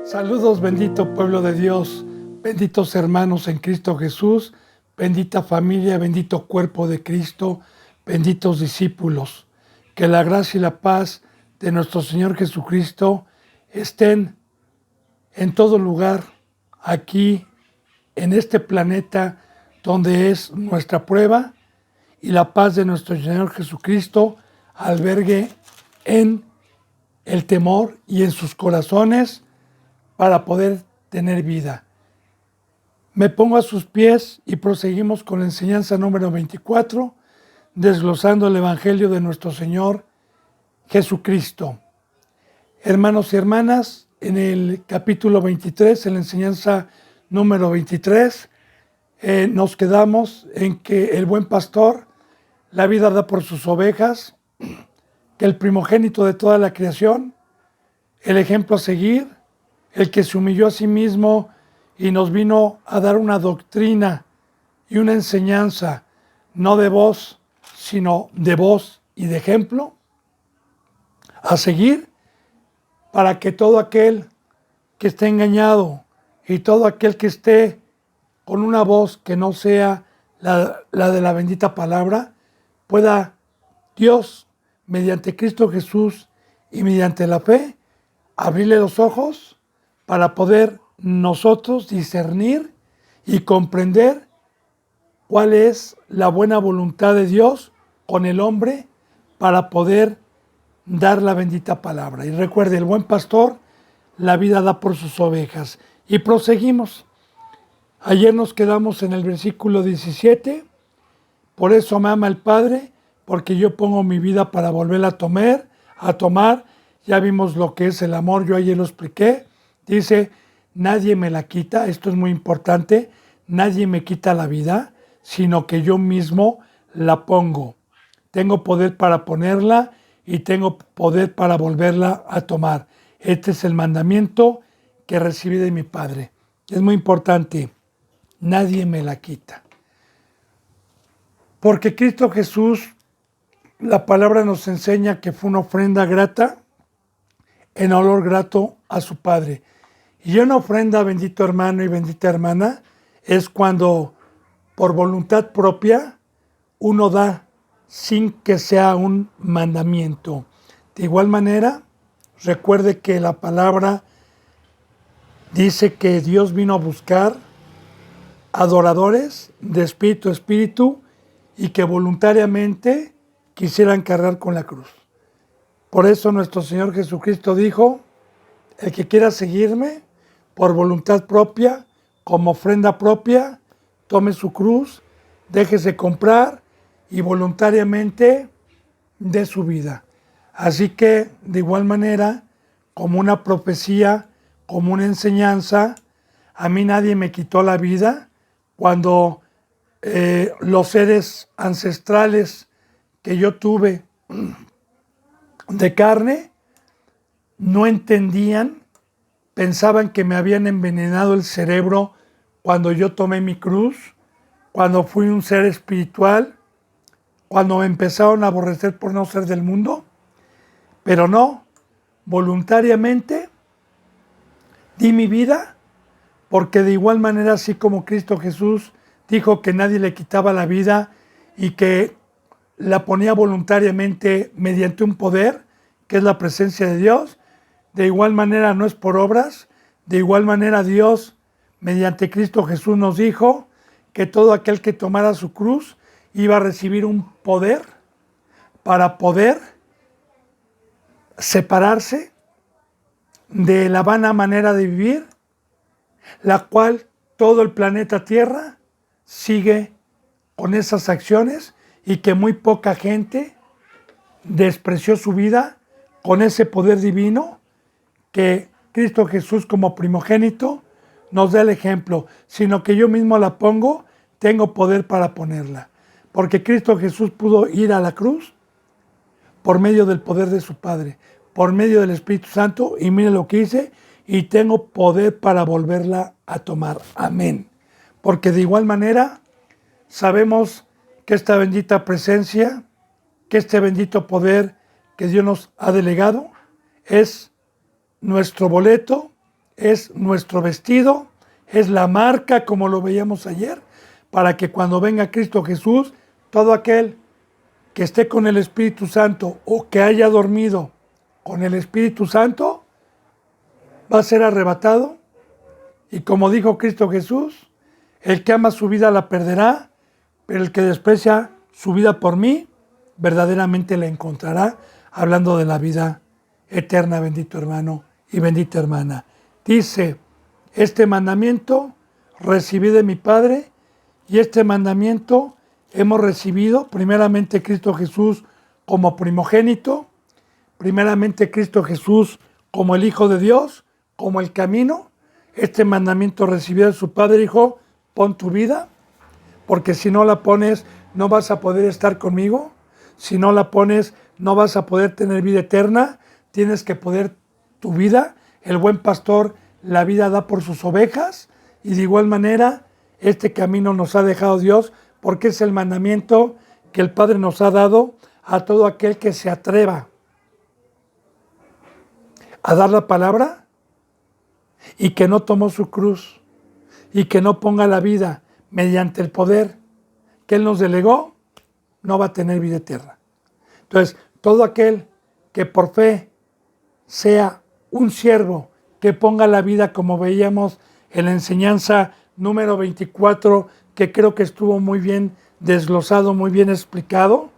Saludos, bendito pueblo de Dios, benditos hermanos en Cristo Jesús, bendita familia, bendito cuerpo de Cristo, benditos discípulos. Que la gracia y la paz de nuestro Señor Jesucristo estén en todo lugar, aquí, en este planeta donde es nuestra prueba, y la paz de nuestro Señor Jesucristo albergue en el temor y en sus corazones para poder tener vida. Me pongo a sus pies y proseguimos con la enseñanza número 24, desglosando el Evangelio de nuestro Señor Jesucristo. Hermanos y hermanas, en el capítulo 23, en la enseñanza número 23, nos quedamos en que el buen pastor la vida da por sus ovejas, que el primogénito de toda la creación, el ejemplo a seguir, el que se humilló a sí mismo y nos vino a dar una doctrina y una enseñanza, no de voz, sino de voz y de ejemplo, a seguir para que todo aquel que esté engañado y todo aquel que esté con una voz que no sea la de la bendita palabra, pueda Dios, mediante Cristo Jesús y mediante la fe, abrirle los ojos para poder nosotros discernir y comprender cuál es la buena voluntad de Dios con el hombre para poder dar la bendita palabra. Y recuerde, el buen pastor la vida da por sus ovejas. Y proseguimos. Ayer nos quedamos en el versículo 17. Por eso me ama el Padre, porque yo pongo mi vida para volverla a tomar. Ya vimos lo que es el amor, yo ayer lo expliqué. Dice, nadie me la quita, esto es muy importante, nadie me quita la vida, sino que yo mismo la pongo. Tengo poder para ponerla y tengo poder para volverla a tomar. Este es el mandamiento que recibí de mi Padre. Es muy importante, nadie me la quita. Porque Cristo Jesús, la palabra nos enseña que fue una ofrenda grata, en olor grato a su Padre. Y una ofrenda, bendito hermano y bendita hermana, es cuando por voluntad propia uno da sin que sea un mandamiento. De igual manera, recuerde que la palabra dice que Dios vino a buscar adoradores de espíritu a espíritu y que voluntariamente quisieran cargar con la cruz. Por eso nuestro Señor Jesucristo dijo, el que quiera seguirme por voluntad propia, como ofrenda propia, tome su cruz, déjese comprar y voluntariamente dé su vida. Así que, de igual manera, como una profecía, como una enseñanza, a mí nadie me quitó la vida cuando los seres ancestrales que yo tuve de carne no entendían, pensaban que me habían envenenado el cerebro cuando yo tomé mi cruz, cuando fui un ser espiritual, cuando me empezaron a aborrecer por no ser del mundo, pero no, voluntariamente di mi vida, porque de igual manera, así como Cristo Jesús dijo que nadie le quitaba la vida y que la ponía voluntariamente mediante un poder, que es la presencia de Dios, de igual manera no es por obras, de igual manera Dios, mediante Cristo Jesús nos dijo que todo aquel que tomara su cruz iba a recibir un poder para poder separarse de la vana manera de vivir, la cual todo el planeta Tierra sigue con esas acciones y que muy poca gente despreció su vida con ese poder divino que Cristo Jesús como primogénito nos da el ejemplo, sino que yo mismo la pongo, tengo poder para ponerla. Porque Cristo Jesús pudo ir a la cruz por medio del poder de su Padre, por medio del Espíritu Santo, y mire lo que hice, y tengo poder para volverla a tomar. Amén. Porque de igual manera sabemos que esta bendita presencia, que este bendito poder que Dios nos ha delegado, es nuestro boleto, es nuestro vestido, es la marca, como lo veíamos ayer, para que cuando venga Cristo Jesús, todo aquel que esté con el Espíritu Santo o que haya dormido con el Espíritu Santo, va a ser arrebatado. Y como dijo Cristo Jesús, el que ama su vida la perderá, pero el que desprecia su vida por mí, verdaderamente la encontrará, hablando de la vida eterna, bendito hermano y bendita hermana. Dice, este mandamiento recibí de mi Padre, y este mandamiento hemos recibido, primeramente Cristo Jesús como primogénito, primeramente Cristo Jesús como el Hijo de Dios, como el camino. Este mandamiento recibido de su Padre, dijo, pon tu vida, porque si no la pones, no vas a poder estar conmigo. Si no la pones, no vas a poder tener vida eterna. Tienes que poner tu vida. El buen pastor la vida da por sus ovejas, y de igual manera este camino nos ha dejado Dios, porque es el mandamiento que el Padre nos ha dado a todo aquel que se atreva a dar la palabra y que no tomó su cruz y que no ponga la vida mediante el poder que Él nos delegó, no va a tener vida eterna. Entonces, todo aquel que por fe sea un siervo, que ponga la vida, como veíamos en la enseñanza número 24, que creo que estuvo muy bien desglosado, muy bien explicado.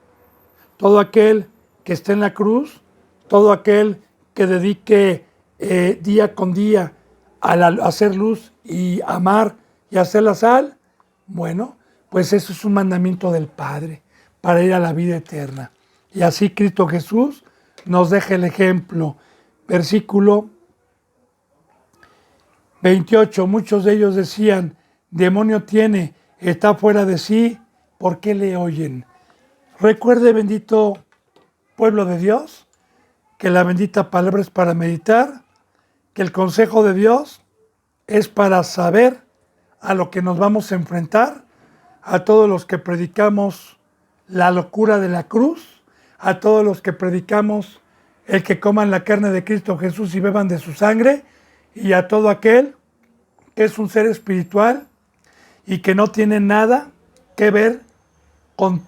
Todo aquel que esté en la cruz, todo aquel que dedique día con día a hacer luz y amar y hacer la sal, bueno, pues eso es un mandamiento del Padre para ir a la vida eterna. Y así Cristo Jesús nos deja el ejemplo. Versículo 28, muchos de ellos decían, demonio tiene, está fuera de sí, ¿por qué le oyen? Recuerde, bendito pueblo de Dios, que la bendita palabra es para meditar, que el consejo de Dios es para saber a lo que nos vamos a enfrentar, a todos los que predicamos la locura de la cruz, a todos los que predicamos el que coman la carne de Cristo Jesús y beban de su sangre, y a todo aquel que es un ser espiritual y que no tiene nada que ver con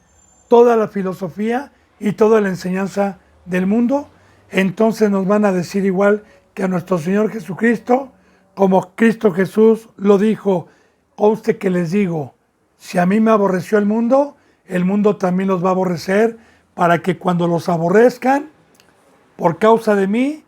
toda la filosofía y toda la enseñanza del mundo. Entonces nos van a decir igual que a nuestro Señor Jesucristo, como Cristo Jesús lo dijo, conste que les digo, si a mí me aborreció el mundo también los va a aborrecer, para que cuando los aborrezcan, por causa de mí,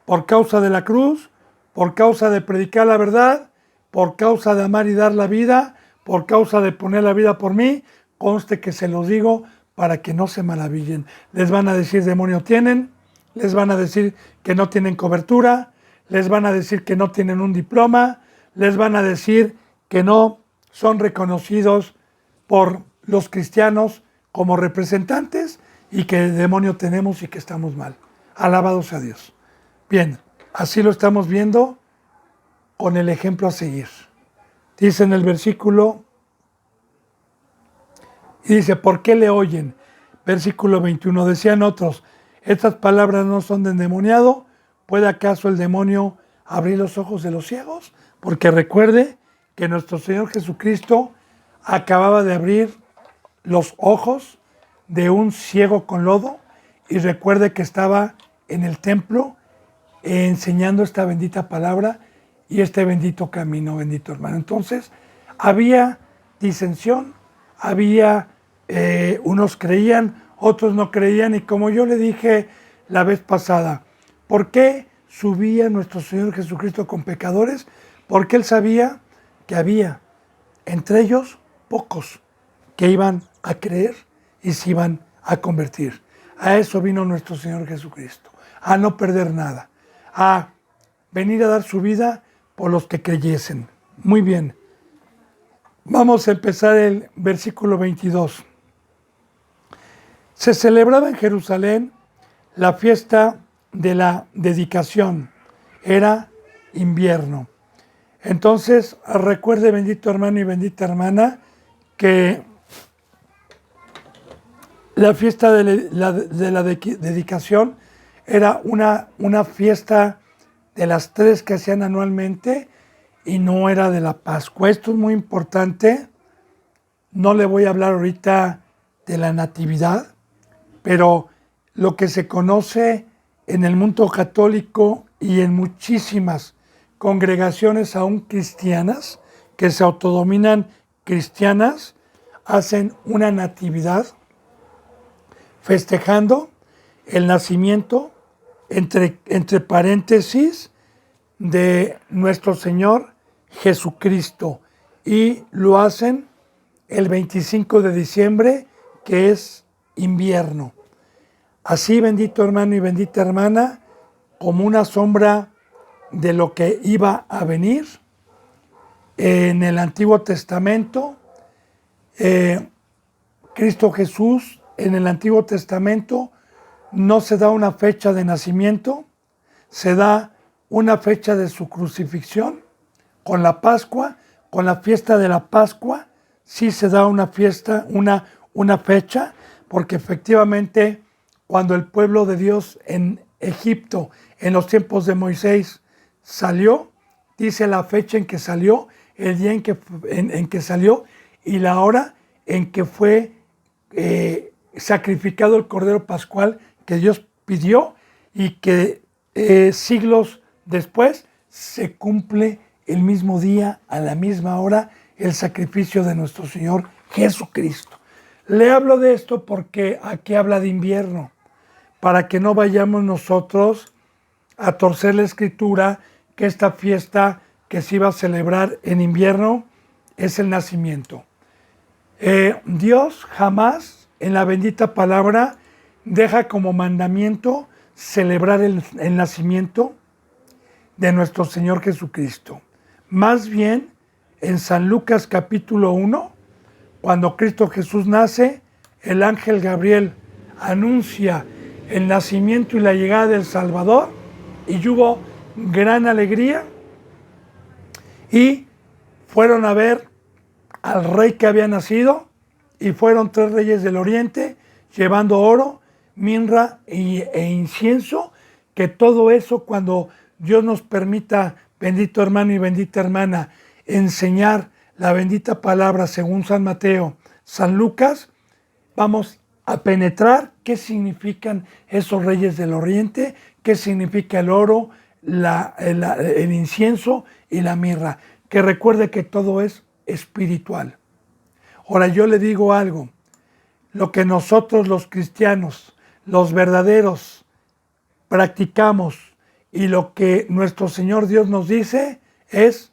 por causa de la cruz, por causa de predicar la verdad, por causa de amar y dar la vida, por causa de poner la vida por mí, conste que se los digo para que no se maravillen. Les van a decir demonio tienen, les van a decir que no tienen cobertura, les van a decir que no tienen un diploma, les van a decir que no son reconocidos por los cristianos como representantes y que demonio tenemos y que estamos mal. Alabado sea Dios. Bien, así lo estamos viendo con el ejemplo a seguir. Dice en el versículo, y dice, ¿por qué le oyen? Versículo 21, decían otros, estas palabras no son de endemoniado, ¿puede acaso el demonio abrir los ojos de los ciegos? Porque recuerde que nuestro Señor Jesucristo acababa de abrir los ojos de un ciego con lodo, y recuerde que estaba en el templo enseñando esta bendita palabra y este bendito camino, bendito hermano. Entonces, había disensión, había unos creían, otros no creían, y como yo le dije la vez pasada, ¿por qué subía nuestro Señor Jesucristo con pecadores? Porque Él sabía que había entre ellos pocos que iban a creer y se iban a convertir. A eso vino nuestro Señor Jesucristo, a no perder nada, a venir a dar su vida por los que creyesen. Muy bien, vamos a empezar el versículo 22. Se celebraba en Jerusalén la fiesta de la dedicación, era invierno. Entonces, recuerde, bendito hermano y bendita hermana, que la fiesta de la dedicación era una fiesta de las 3 que hacían anualmente y no era de la Pascua. Esto es muy importante. No le voy a hablar ahorita de la natividad, pero lo que se conoce en el mundo católico y en muchísimas congregaciones aún cristianas que se autodominan cristianas, hacen una natividad festejando el nacimiento, entre paréntesis, de nuestro Señor Jesucristo, y lo hacen el 25 de diciembre, que es invierno. Así, bendito hermano y bendita hermana, como una sombra de lo que iba a venir en el Antiguo Testamento, Cristo Jesús en el Antiguo Testamento no se da una fecha de nacimiento, se da una fecha de su crucifixión. Con la Pascua, con la fiesta de la Pascua, sí se da una fiesta, una fecha, porque efectivamente cuando el pueblo de Dios en Egipto, en los tiempos de Moisés, salió, dice la fecha en que salió, el día en que salió y la hora en que fue sacrificado el Cordero Pascual que Dios pidió, y que siglos después se cumple el mismo día, a la misma hora, el sacrificio de nuestro Señor Jesucristo. Le hablo de esto porque aquí habla de invierno, para que no vayamos nosotros a torcer la Escritura, que esta fiesta que se iba a celebrar en invierno es el nacimiento. Dios jamás en la bendita palabra deja como mandamiento celebrar el nacimiento de nuestro Señor Jesucristo. Más bien, en San Lucas capítulo 1, cuando Cristo Jesús nace, el ángel Gabriel anuncia el nacimiento y la llegada del Salvador, y hubo gran alegría, y fueron a ver al rey que había nacido, y fueron 3 reyes del oriente llevando oro, mirra e incienso, que todo eso, cuando Dios nos permita, bendito hermano y bendita hermana, enseñar la bendita palabra según San Mateo, San Lucas, vamos a penetrar qué significan esos reyes del oriente, qué significa el oro, el incienso y la mirra. Que recuerde que todo es espiritual. Ahora yo le digo algo, lo que nosotros los cristianos, los verdaderos, practicamos y lo que nuestro Señor Dios nos dice es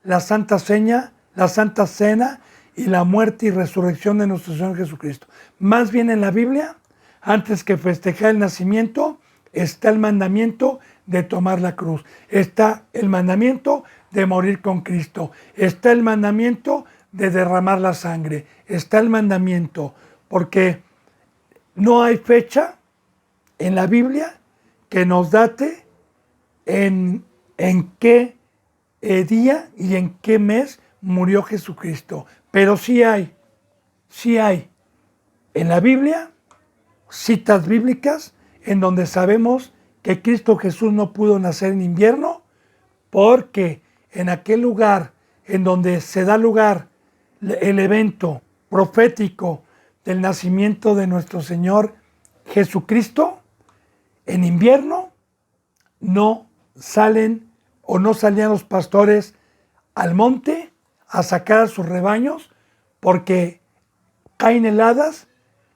la Santa Seña, la Santa Cena y la muerte y resurrección de nuestro Señor Jesucristo. Más bien en la Biblia, antes que festejar el nacimiento, está el mandamiento de tomar la cruz, está el mandamiento de morir con Cristo, está el mandamiento de derramar la sangre, está el mandamiento, porque no hay fecha en la Biblia que nos date en qué día y en qué mes murió Jesucristo. Pero sí hay en la Biblia citas bíblicas en donde sabemos que Cristo Jesús no pudo nacer en invierno, porque en aquel lugar en donde se da lugar el evento profético del nacimiento de nuestro Señor Jesucristo, en invierno no salen o no salían los pastores al monte a sacar a sus rebaños, porque caen heladas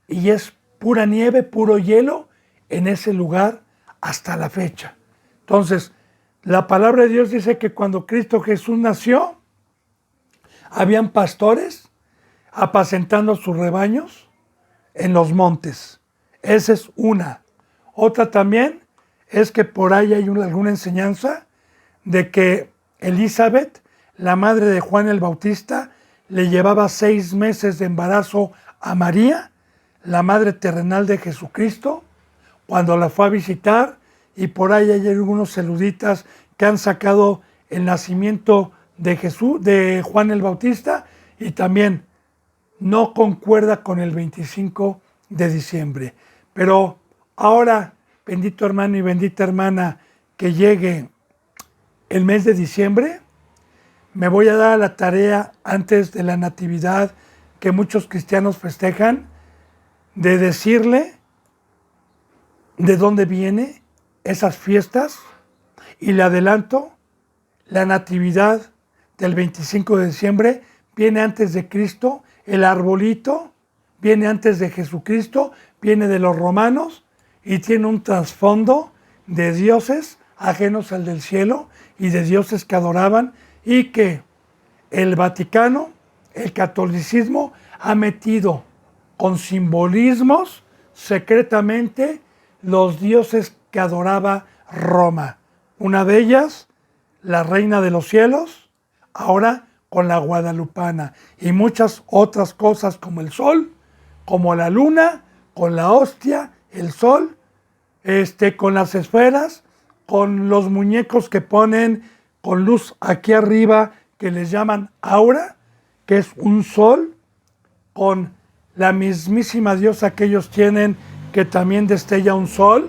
y es pura nieve, puro hielo en ese lugar hasta la fecha. Entonces, la palabra de Dios dice que cuando Cristo Jesús nació, habían pastores apacentando sus rebaños en los montes. Esa es una. Otra también es que por ahí hay alguna enseñanza de que Elizabeth, la madre de Juan el Bautista, le llevaba 6 meses de embarazo a María, la madre terrenal de Jesucristo, cuando la fue a visitar, y por ahí hay algunos eruditas que han sacado el nacimiento de Jesús, de Juan el Bautista, y también no concuerda con el 25 de diciembre. Pero ahora, bendito hermano y bendita hermana, que llegue el mes de diciembre, me voy a dar a la tarea antes de la Natividad que muchos cristianos festejan, de decirle de dónde viene esas fiestas, y le adelanto, la Natividad del 25 de diciembre viene antes de Cristo, el arbolito viene antes de Jesucristo, viene de los romanos y tiene un trasfondo de dioses ajenos al del cielo y de dioses que adoraban, y que el Vaticano, el catolicismo, ha metido con simbolismos secretamente los dioses que adoraba Roma. Una de ellas, la reina de los cielos, ahora con la guadalupana, y muchas otras cosas como el sol, como la luna, con la hostia, el sol, con las esferas, con los muñecos que ponen con luz aquí arriba, que les llaman aura, que es un sol, con la mismísima diosa que ellos tienen, que también destella un sol,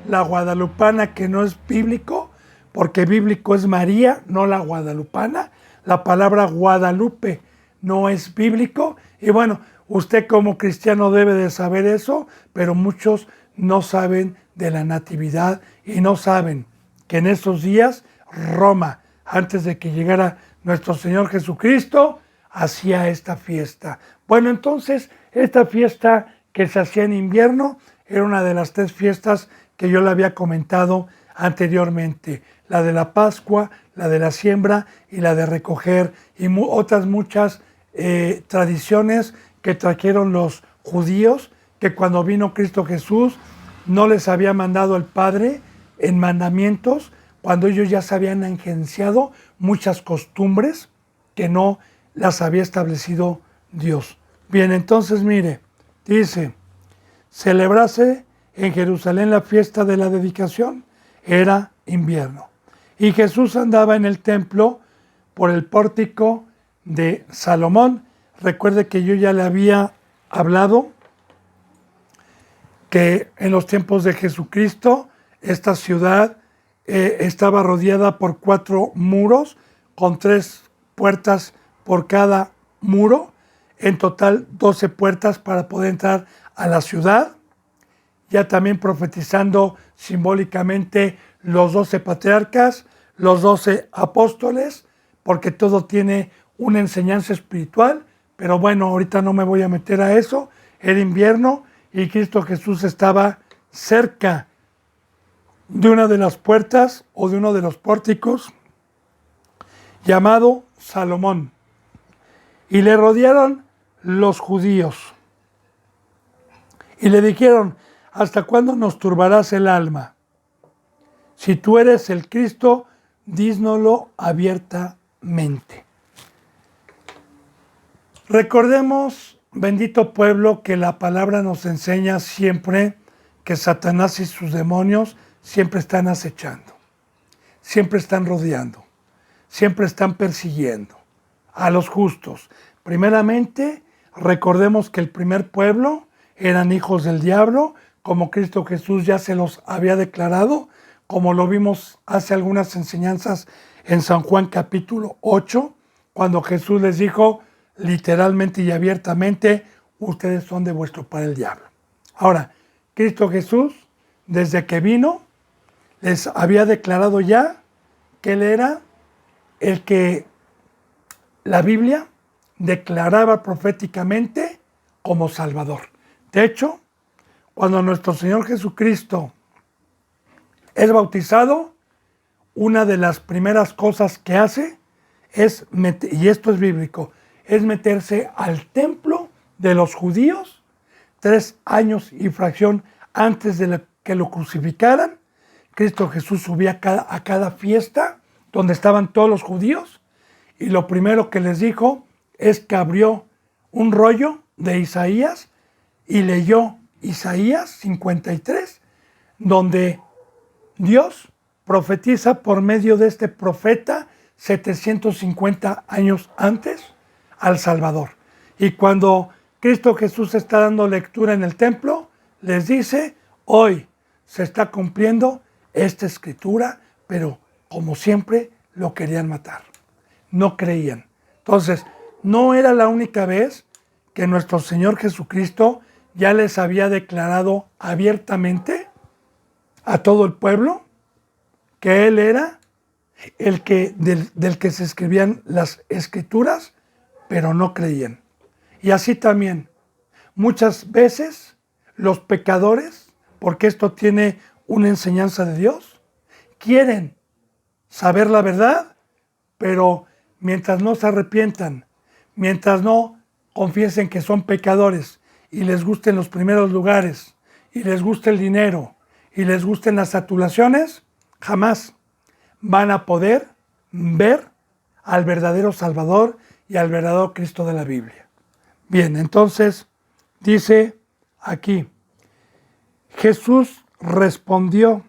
la guadalupana, que no es bíblico, porque bíblico es María, no la guadalupana. La palabra Guadalupe no es bíblico. Y bueno, usted como cristiano debe de saber eso, pero muchos no saben de la Natividad y no saben que en esos días Roma, antes de que llegara nuestro Señor Jesucristo, hacía esta fiesta. Bueno, entonces, esta fiesta que se hacía en invierno era una de las 3 fiestas que yo le había comentado anteriormente: la de la Pascua, la de la siembra y la de recoger, y otras muchas tradiciones que trajeron los judíos, que cuando vino Cristo Jesús no les había mandado el Padre en mandamientos, cuando ellos ya se habían agenciado muchas costumbres que no las había establecido Dios. Bien, entonces mire, dice, celebrase en Jerusalén la fiesta de la dedicación, era invierno. Y Jesús andaba en el templo por el pórtico de Salomón. Recuerde que yo ya le había hablado que en los tiempos de Jesucristo esta ciudad estaba rodeada por 4 muros, con 3 puertas por cada muro, en total 12 puertas para poder entrar a la ciudad, ya también profetizando simbólicamente los 12 patriarcas, los 12 apóstoles, porque todo tiene una enseñanza espiritual, pero bueno, ahorita no me voy a meter a eso. Era invierno y Cristo Jesús estaba cerca de una de las puertas o de uno de los pórticos llamado Salomón, y le rodearon los judíos y le dijeron: ¿hasta cuándo nos turbarás el alma? Si tú eres el Cristo, dísnoslo abiertamente. Recordemos, bendito pueblo, que la palabra nos enseña siempre que Satanás y sus demonios siempre están acechando, siempre están rodeando, siempre están persiguiendo a los justos. Primeramente, recordemos que el primer pueblo eran hijos del diablo, como Cristo Jesús ya se los había declarado, como lo vimos hace algunas enseñanzas en San Juan capítulo 8, cuando Jesús les dijo literalmente y abiertamente: ustedes son de vuestro padre el diablo. Ahora, Cristo Jesús, desde que vino, les había declarado ya que Él era el que la Biblia declaraba proféticamente como Salvador. De hecho, cuando nuestro Señor Jesucristo es bautizado, una de las primeras cosas que hace es, y esto es bíblico, es meterse al templo de los judíos 3 años y fracción antes de que lo crucificaran. Cristo Jesús subía a cada fiesta donde estaban todos los judíos, y lo primero que les dijo es que abrió un rollo de Isaías y leyó Isaías 53, donde Dios profetiza por medio de este profeta 750 años antes al Salvador. Y cuando Cristo Jesús está dando lectura en el templo, les dice: hoy se está cumpliendo esta escritura, pero como siempre lo querían matar. No creían. Entonces, no era la única vez que nuestro Señor Jesucristo ya les había declarado abiertamente a todo el pueblo que Él era el que, del que se escribían las escrituras, pero no creían. Y así también, muchas veces los pecadores, porque esto tiene una enseñanza de Dios, quieren saber la verdad, pero mientras no se arrepientan, mientras no confiesen que son pecadores y les gusten los primeros lugares, y les guste el dinero, y les gusten las adulaciones, jamás van a poder ver al verdadero Salvador y al verdadero Cristo de la Biblia. Bien, entonces dice aquí, Jesús respondió,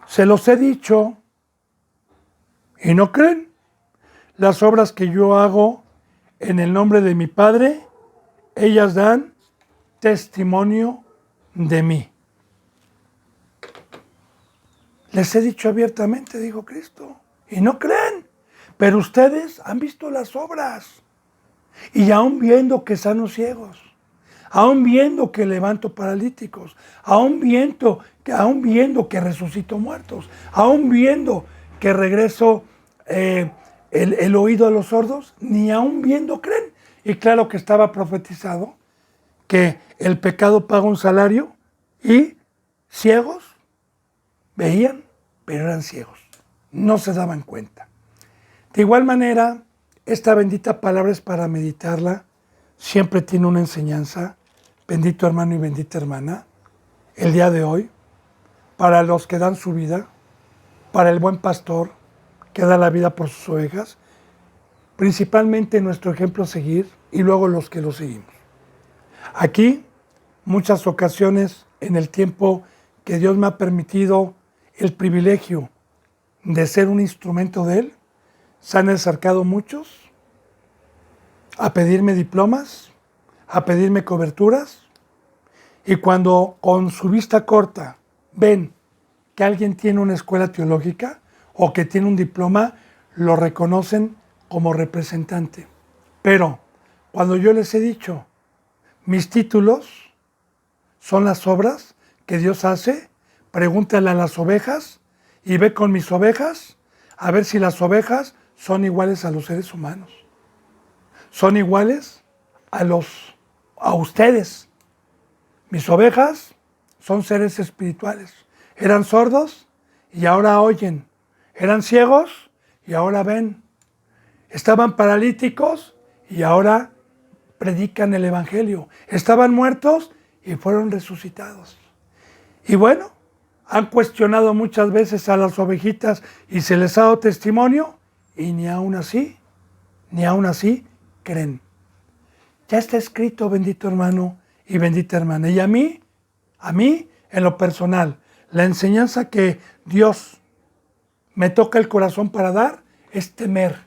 se los he dicho y no creen. Las obras que yo hago en el nombre de mi Padre, ellas dan testimonio de mí. Les he dicho abiertamente, dijo Cristo, y no creen. Pero ustedes han visto las obras. Y aún viendo que sano ciegos, aún viendo que levanto paralíticos, aún viendo que resucito muertos, aún viendo que regreso el oído a los sordos, ni aún viendo creen. Y claro que estaba profetizado que el pecado paga un salario y ciegos veían, pero eran ciegos, no se daban cuenta. De igual manera, esta bendita palabra es para meditarla, siempre tiene una enseñanza, bendito hermano y bendita hermana, el día de hoy, para los que dan su vida, para el buen pastor que da la vida por sus ovejas, principalmente nuestro ejemplo a seguir y luego los que lo seguimos. Aquí, muchas ocasiones en el tiempo que Dios me ha permitido el privilegio de ser un instrumento de Él, se han acercado muchos a pedirme diplomas, a pedirme coberturas, y cuando con su vista corta ven que alguien tiene una escuela teológica o que tiene un diploma, lo reconocen como representante. Pero cuando yo les he dicho, mis títulos son las obras que Dios hace, pregúntale a las ovejas y ve con mis ovejas a ver si las ovejas son iguales a los seres humanos. Son iguales a ustedes. Mis ovejas son seres espirituales. Eran sordos y ahora oyen. Eran ciegos y ahora ven. Estaban paralíticos y ahora predican el Evangelio. Estaban muertos y fueron resucitados. Y bueno, han cuestionado muchas veces a las ovejitas y se les ha dado testimonio y ni aún así creen. Ya está escrito, bendito hermano y bendita hermana. Y a mí, en lo personal, la enseñanza que Dios me toca el corazón para dar es temer.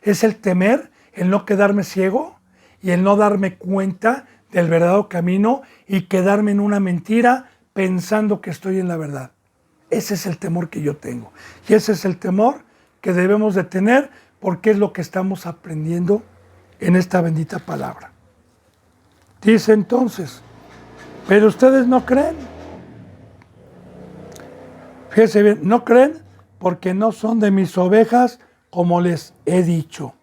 Es el temer, el no quedarme ciego y el no darme cuenta del verdadero camino y quedarme en una mentira pensando que estoy en la verdad. Ese es el temor que yo tengo. Y ese es el temor que debemos de tener porque es lo que estamos aprendiendo en esta bendita palabra. Dice entonces, pero ustedes no creen. Fíjense bien, no creen porque no son de mis ovejas como les he dicho.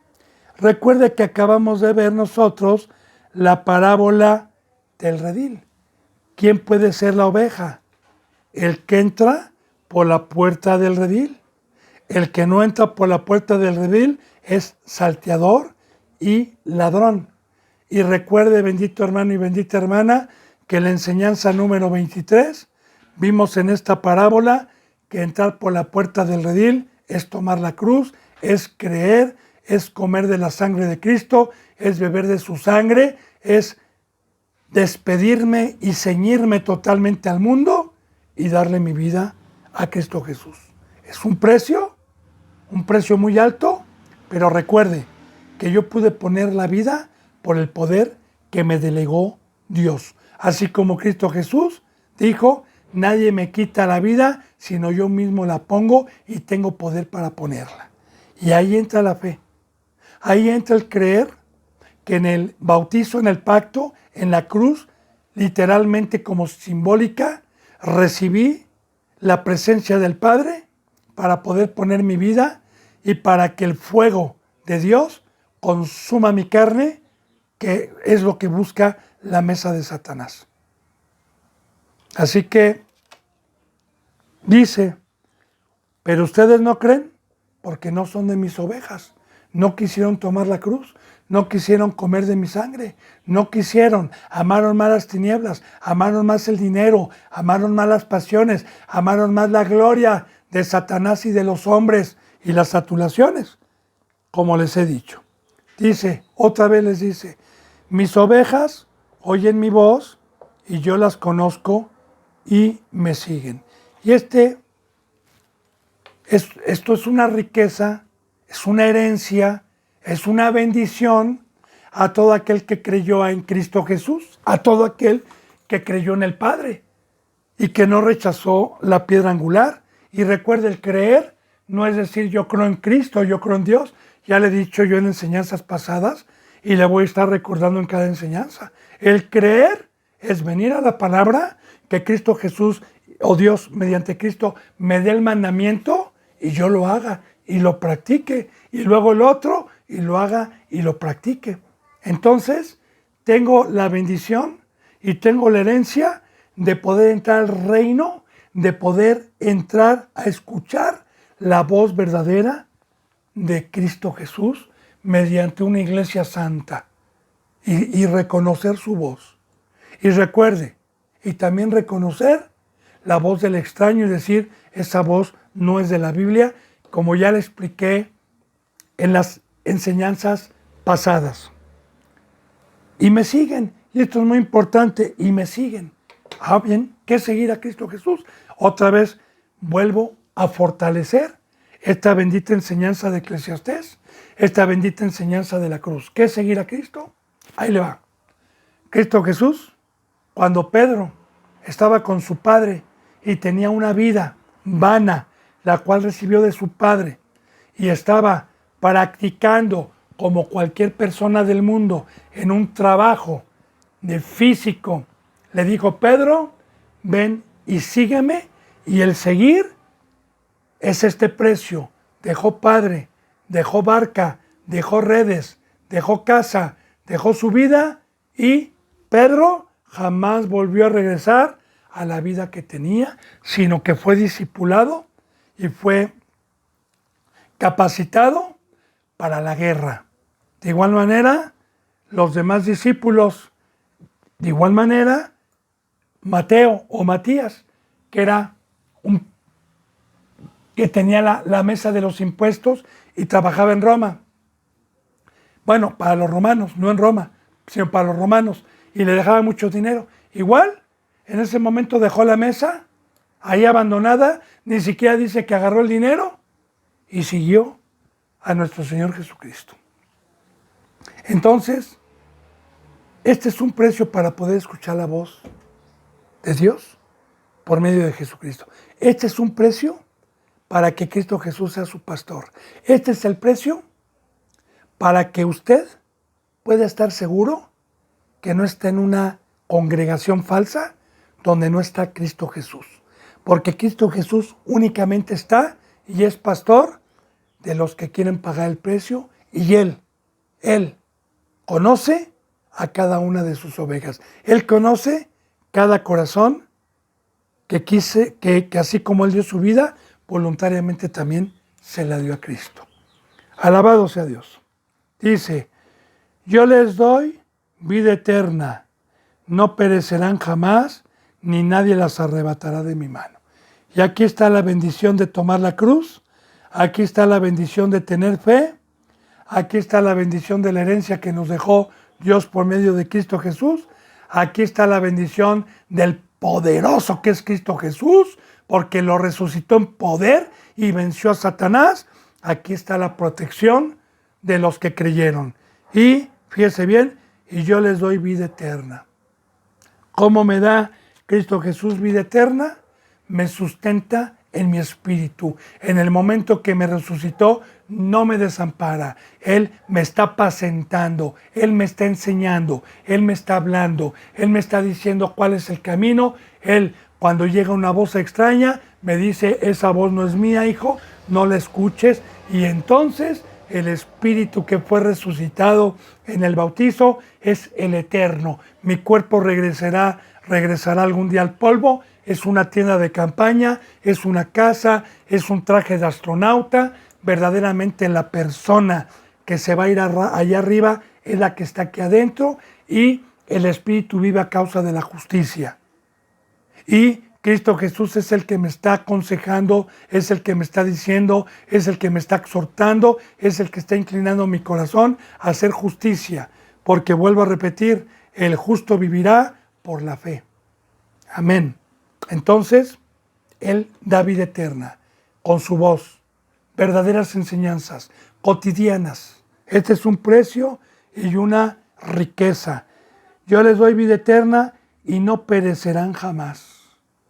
Recuerde que acabamos de ver nosotros la parábola del redil. ¿Quién puede ser la oveja? El que entra por la puerta del redil. El que no entra por la puerta del redil es salteador y ladrón. Y recuerde, bendito hermano y bendita hermana, que la enseñanza número 23, vimos en esta parábola que entrar por la puerta del redil es tomar la cruz, es creer, es comer de la sangre de Cristo, es beber de su sangre, es despedirme y ceñirme totalmente al mundo y darle mi vida a Cristo Jesús. Es un precio muy alto, pero recuerde que yo pude poner la vida por el poder que me delegó Dios. Así como Cristo Jesús dijo, nadie me quita la vida, sino yo mismo la pongo y tengo poder para ponerla. Y ahí entra la fe. Ahí entra el creer que en el bautizo, en el pacto, en la cruz, literalmente como simbólica, recibí la presencia del Padre para poder poner mi vida y para que el fuego de Dios consuma mi carne, que es lo que busca la mesa de Satanás. Así que dice, pero ustedes no creen porque no son de mis ovejas. No quisieron tomar la cruz, no quisieron comer de mi sangre, no quisieron, amaron más las tinieblas, amaron más el dinero, amaron más las pasiones, amaron más la gloria de Satanás y de los hombres y las adulaciones, como les he dicho. Dice, otra vez les dice, mis ovejas oyen mi voz y yo las conozco y me siguen. Y esto es una riqueza, es una herencia, es una bendición a todo aquel que creyó en Cristo Jesús, a todo aquel que creyó en el Padre y que no rechazó la piedra angular. Y recuerde, el creer no es decir yo creo en Cristo, yo creo en Dios. Ya le he dicho yo en enseñanzas pasadas y le voy a estar recordando en cada enseñanza. El creer es venir a la palabra que Cristo Jesús o Dios mediante Cristo me dé el mandamiento y yo lo haga y lo practique, y luego el otro y lo haga y lo practique. Entonces tengo la bendición y tengo la herencia de poder entrar al reino, de poder entrar a escuchar la voz verdadera de Cristo Jesús mediante una iglesia santa y reconocer su voz. Y recuerde, y también reconocer la voz del extraño y decir, esa voz no es de la Biblia, como ya le expliqué en las enseñanzas pasadas. Y me siguen, y esto es muy importante, y me siguen. Ah, bien, ¿qué es seguir a Cristo Jesús? Otra vez vuelvo a fortalecer esta bendita enseñanza de Eclesiastés, esta bendita enseñanza de la cruz. ¿Qué es seguir a Cristo? Ahí le va. Cristo Jesús, cuando Pedro estaba con su padre y tenía una vida vana, la cual recibió de su padre, y estaba practicando como cualquier persona del mundo en un trabajo de físico, le dijo, Pedro, ven y sígueme, y el seguir es este precio. Dejó padre, dejó barca, dejó redes, dejó casa, dejó su vida, y Pedro jamás volvió a regresar a la vida que tenía, sino que fue discipulado y fue capacitado para la guerra. De igual manera, los demás discípulos, de igual manera, Mateo o Matías, que era que tenía la mesa de los impuestos y trabajaba en Roma. Bueno, para los romanos, no en Roma, sino para los romanos, y le dejaba mucho dinero. Igual, en ese momento dejó la mesa ahí abandonada, ni siquiera dice que agarró el dinero y siguió a nuestro Señor Jesucristo. Entonces, este es un precio para poder escuchar la voz de Dios por medio de Jesucristo. Este es un precio para que Cristo Jesús sea su pastor. Este es el precio para que usted pueda estar seguro que no está en una congregación falsa donde no está Cristo Jesús. Porque Cristo Jesús únicamente está y es pastor de los que quieren pagar el precio, y Él conoce a cada una de sus ovejas. Él conoce cada corazón que así como Él dio su vida, voluntariamente también se la dio a Cristo. Alabado sea Dios. Dice, yo les doy vida eterna, no perecerán jamás, ni nadie las arrebatará de mi mano. Y aquí está la bendición de tomar la cruz, aquí está la bendición de tener fe, aquí está la bendición de la herencia que nos dejó Dios por medio de Cristo Jesús, aquí está la bendición del poderoso que es Cristo Jesús, porque lo resucitó en poder y venció a Satanás. Aquí está la protección de los que creyeron. Y fíjese bien, y yo les doy vida eterna. ¿Cómo me da Cristo Jesús vida eterna? Me sustenta en mi espíritu. En el momento que me resucitó, no me desampara. Él me está apacentando, Él me está enseñando, Él me está hablando, Él me está diciendo cuál es el camino. Él, cuando llega una voz extraña, me dice, esa voz no es mía, hijo, no la escuches. Y entonces el espíritu que fue resucitado en el bautizo es el eterno. Mi cuerpo regresará algún día al polvo. Es una tienda de campaña, es una casa, es un traje de astronauta. Verdaderamente la persona que se va a ir allá arriba es la que está aquí adentro, y el espíritu vive a causa de la justicia. Y Cristo Jesús es el que me está aconsejando, es el que me está diciendo, es el que me está exhortando, es el que está inclinando mi corazón a hacer justicia. Porque vuelvo a repetir, el justo vivirá por la fe. Amén. Entonces, Él da vida eterna con su voz, verdaderas enseñanzas cotidianas. Este es un precio y una riqueza. Yo les doy vida eterna y no perecerán jamás.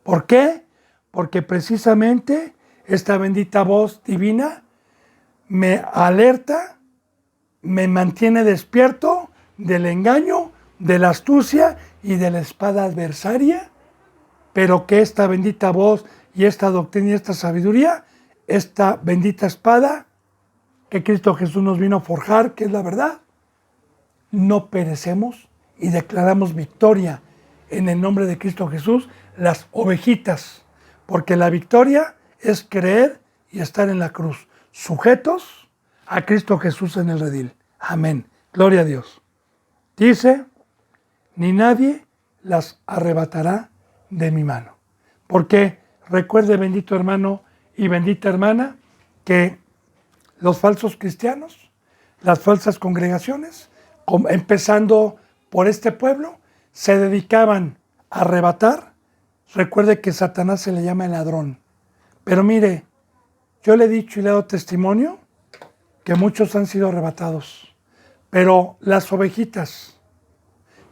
¿Por qué? Porque precisamente esta bendita voz divina me alerta, me mantiene despierto del engaño, de la astucia y de la espada adversaria, pero que esta bendita voz y esta doctrina y esta sabiduría, esta bendita espada que Cristo Jesús nos vino a forjar, que es la verdad, no perecemos y declaramos victoria en el nombre de Cristo Jesús, las ovejitas, porque la victoria es creer y estar en la cruz, sujetos a Cristo Jesús en el redil. Amén. Gloria a Dios. Dice, ni nadie las arrebatará de mi mano. Porque recuerde, bendito hermano y bendita hermana, que los falsos cristianos, las falsas congregaciones, empezando por este pueblo, se dedicaban a arrebatar. Recuerde que Satanás se le llama el ladrón. Pero mire, yo le he dicho y le he dado testimonio que muchos han sido arrebatados. Pero las ovejitas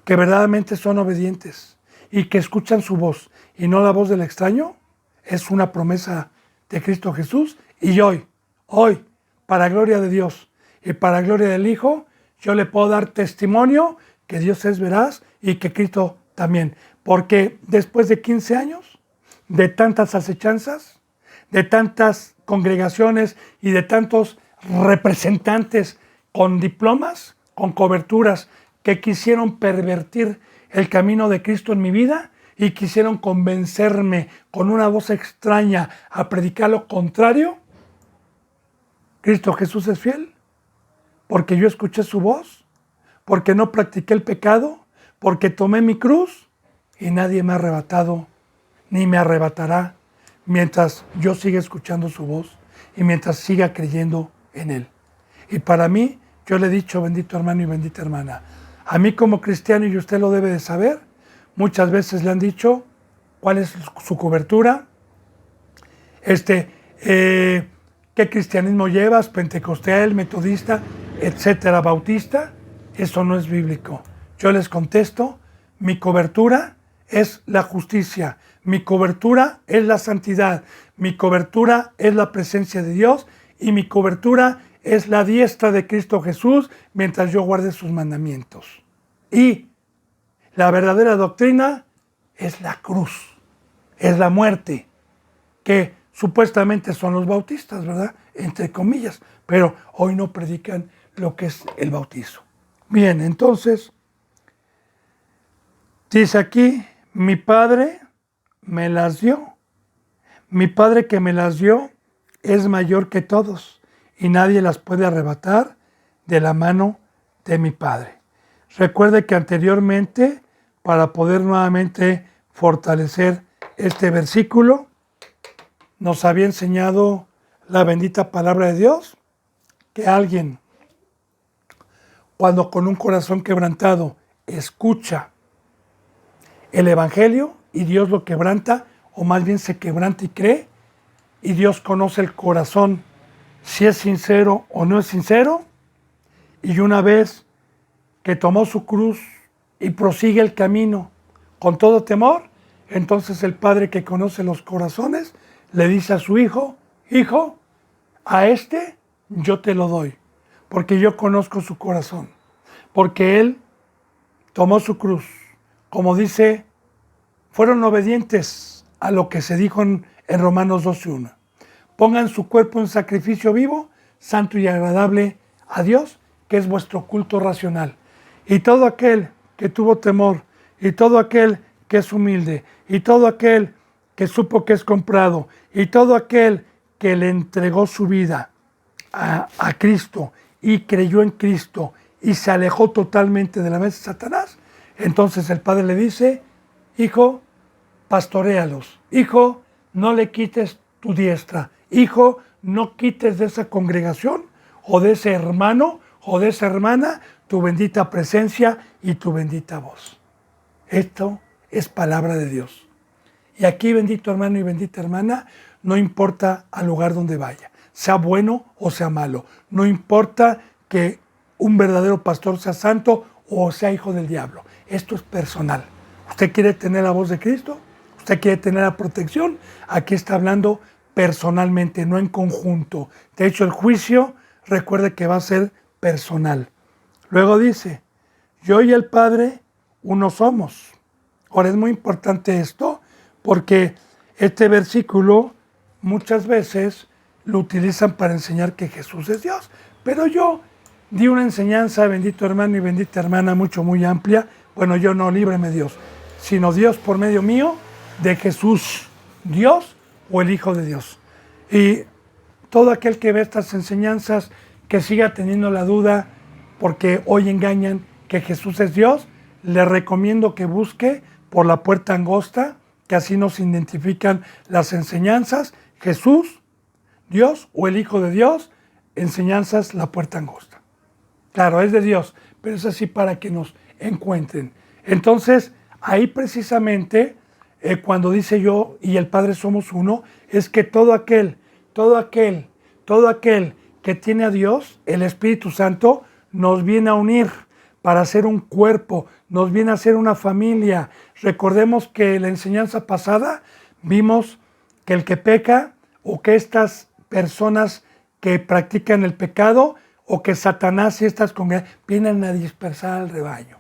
que verdaderamente son obedientes y que escuchan su voz y no la voz del extraño, es una promesa de Cristo Jesús. Y hoy, para gloria de Dios y para gloria del Hijo, yo le puedo dar testimonio que Dios es veraz y que Cristo también. Porque después de 15 años, de tantas acechanzas, de tantas congregaciones y de tantos representantes con diplomas, con coberturas, que quisieron pervertir el camino de Cristo en mi vida y quisieron convencerme con una voz extraña a predicar lo contrario, Cristo Jesús es fiel, porque yo escuché su voz, porque no practiqué el pecado, porque tomé mi cruz y nadie me ha arrebatado ni me arrebatará mientras yo siga escuchando su voz y mientras siga creyendo en Él. Y para mí, yo le he dicho, bendito hermano y bendita hermana, a mí como cristiano, y usted lo debe de saber, muchas veces le han dicho cuál es su cobertura, ¿qué cristianismo llevas? Pentecostal, metodista, etcétera, bautista. Eso no es bíblico. Yo les contesto, mi cobertura es la justicia, mi cobertura es la santidad, mi cobertura es la presencia de Dios y mi cobertura es la diestra de Cristo Jesús mientras yo guarde sus mandamientos. Y la verdadera doctrina es la cruz, es la muerte, que supuestamente son los bautistas, ¿verdad? Entre comillas, pero hoy no predican lo que es el bautizo. Bien, entonces, dice aquí, mi Padre me las dio. Mi Padre que me las dio es mayor que todos y nadie las puede arrebatar de la mano de mi Padre. Recuerde que anteriormente, para poder nuevamente fortalecer este versículo, nos había enseñado la bendita palabra de Dios, que alguien, cuando con un corazón quebrantado escucha el Evangelio y Dios lo quebranta, o más bien se quebranta y cree, y Dios conoce el corazón, si es sincero o no es sincero, y una vez que tomó su cruz y prosigue el camino con todo temor, entonces el Padre que conoce los corazones le dice a su hijo, hijo, a este yo te lo doy, porque yo conozco su corazón, porque él tomó su cruz, como dice, fueron obedientes a lo que se dijo en Romanos 12:1. Pongan su cuerpo en sacrificio vivo, santo y agradable a Dios, que es vuestro culto racional. Y todo aquel que tuvo temor, y todo aquel que es humilde, y todo aquel que supo que es comprado, y todo aquel que le entregó su vida a Cristo y creyó en Cristo y se alejó totalmente de la mesa de Satanás, entonces el Padre le dice, hijo, pastoréalos, hijo, no le quites tu diestra, hijo, no quites de esa congregación o de ese hermano o de esa hermana tu bendita presencia y tu bendita voz. Esto es palabra de Dios. Y aquí, bendito hermano y bendita hermana, no importa al lugar donde vaya, sea bueno o sea malo, no importa que un verdadero pastor sea santo o sea hijo del diablo. Esto es personal. ¿Usted quiere tener la voz de Cristo? ¿Usted quiere tener la protección? Aquí está hablando personalmente, no en conjunto. De hecho, el juicio, recuerde que va a ser personal. Luego dice, yo y el Padre, uno somos. Ahora es muy importante esto, porque este versículo muchas veces lo utilizan para enseñar que Jesús es Dios. Pero yo di una enseñanza, bendito hermano y bendita hermana, muy amplia. Bueno, yo no, líbreme Dios, sino Dios por medio mío, de Jesús, Dios o el Hijo de Dios. Y todo aquel que ve estas enseñanzas, que siga teniendo la duda, porque hoy engañan que Jesús es Dios, le recomiendo que busque por la puerta angosta, que así nos identifican las enseñanzas, Jesús, Dios o el Hijo de Dios, enseñanzas la puerta angosta. Claro, es de Dios, pero es así para que nos encuentren. Entonces, ahí precisamente, cuando dice yo y el Padre somos uno, es que todo aquel que tiene a Dios, el Espíritu Santo, nos viene a unir para hacer un cuerpo, nos viene a hacer una familia. Recordemos que en la enseñanza pasada vimos que el que peca o que estas personas que practican el pecado o que Satanás y estas congregaciones vienen a dispersar al rebaño,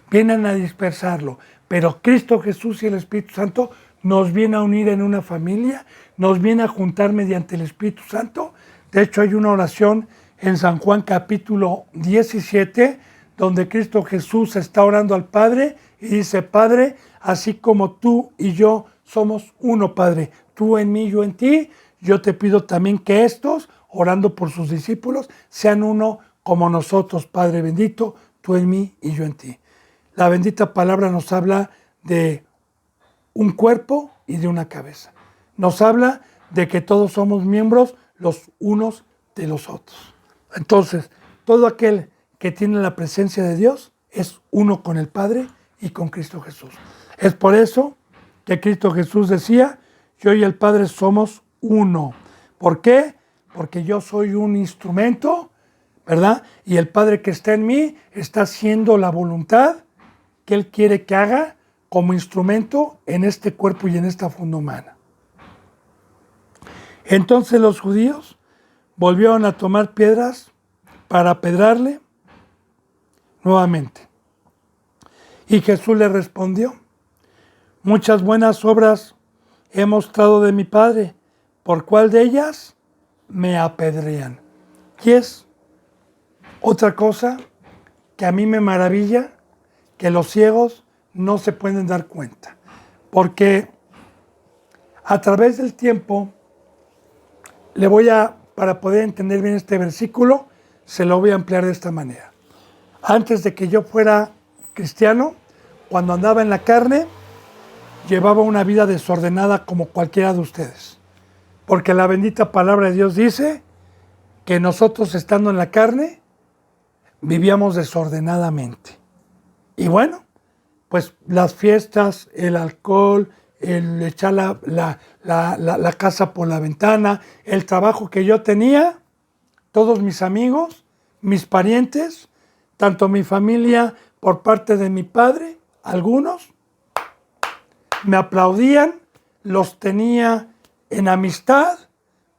vienen a dispersarlo. Pero Cristo Jesús y el Espíritu Santo nos viene a unir en una familia, nos viene a juntar mediante el Espíritu Santo. De hecho, hay una oración en San Juan capítulo 17, donde Cristo Jesús está orando al Padre y dice, Padre, así como tú y yo somos uno, Padre, tú en mí, yo en ti, yo te pido también que estos, orando por sus discípulos, sean uno como nosotros, Padre bendito, tú en mí y yo en ti. La bendita palabra nos habla de un cuerpo y de una cabeza. Nos habla de que todos somos miembros los unos de los otros. Entonces, todo aquel que tiene la presencia de Dios es uno con el Padre y con Cristo Jesús. Es por eso que Cristo Jesús decía, yo y el Padre somos uno. ¿Por qué? Porque yo soy un instrumento, ¿verdad? Y el Padre que está en mí está haciendo la voluntad que Él quiere que haga como instrumento en este cuerpo y en esta funda humana. Entonces los judíos volvieron a tomar piedras para apedrearle nuevamente. Y Jesús le respondió, muchas buenas obras he mostrado de mi Padre, ¿por cuál de ellas me apedrean? Y es otra cosa que a mí me maravilla, que los ciegos no se pueden dar cuenta. Porque a través del tiempo, para poder entender bien este versículo, se lo voy a ampliar de esta manera. Antes de que yo fuera cristiano, cuando andaba en la carne, llevaba una vida desordenada como cualquiera de ustedes. Porque la bendita palabra de Dios dice que nosotros estando en la carne, vivíamos desordenadamente. Y bueno, pues las fiestas, el alcohol, el echar la casa por la ventana, el trabajo que yo tenía, todos mis amigos, mis parientes, tanto mi familia por parte de mi padre, algunos me aplaudían, los tenía en amistad,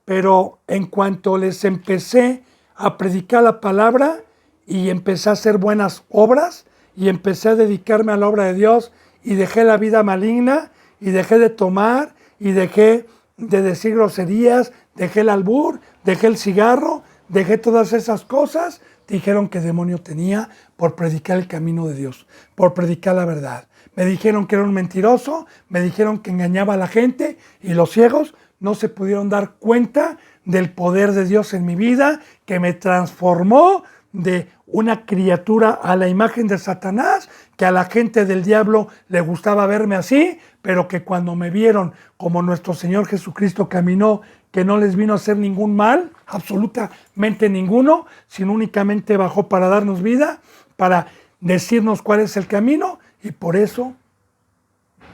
pero en cuanto les empecé a predicar la palabra y empecé a hacer buenas obras y empecé a dedicarme a la obra de Dios y dejé la vida maligna y dejé de tomar y dejé de decir groserías, dejé el albur, dejé el cigarro, dejé todas esas cosas, dijeron que demonio tenía por predicar el camino de Dios, por predicar la verdad. Me dijeron que era un mentiroso, me dijeron que engañaba a la gente y los ciegos no se pudieron dar cuenta del poder de Dios en mi vida, que me transformó de una criatura a la imagen de Satanás, que a la gente del diablo le gustaba verme así, pero que cuando me vieron como nuestro Señor Jesucristo caminó, que no les vino a hacer ningún mal, absolutamente ninguno, sino únicamente bajó para darnos vida, para decirnos cuál es el camino, y por eso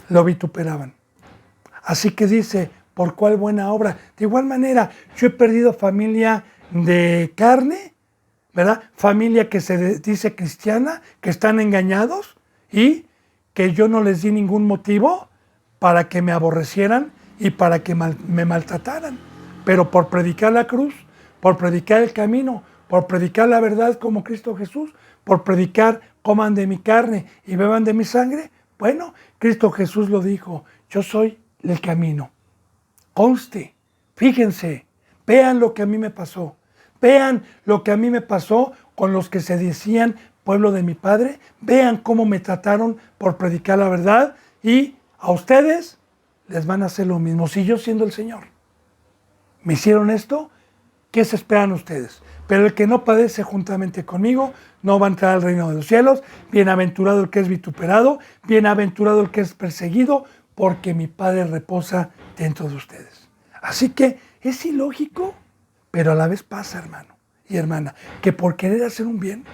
lo vituperaban. Así que dice, ¿por cuál buena obra? De igual manera, yo he perdido familia de carne, ¿verdad? Familia que se dice cristiana, que están engañados y que yo no les di ningún motivo para que me aborrecieran y para que me maltrataran. Pero por predicar la cruz, por predicar el camino, por predicar la verdad como Cristo Jesús, por predicar coman de mi carne y beban de mi sangre, bueno, Cristo Jesús lo dijo, yo soy el camino. Conste, fíjense, vean lo que a mí me pasó. Vean lo que a mí me pasó con los que se decían pueblo de mi padre. Vean cómo me trataron por predicar la verdad y a ustedes les van a hacer lo mismo. Si yo siendo el Señor me hicieron esto, ¿qué se esperan ustedes? Pero el que no padece juntamente conmigo no va a entrar al reino de los cielos. Bienaventurado el que es vituperado, bienaventurado el que es perseguido, porque mi Padre reposa dentro de ustedes. Así que es ilógico, pero a la vez pasa, hermano y hermana, que por querer hacer un bien,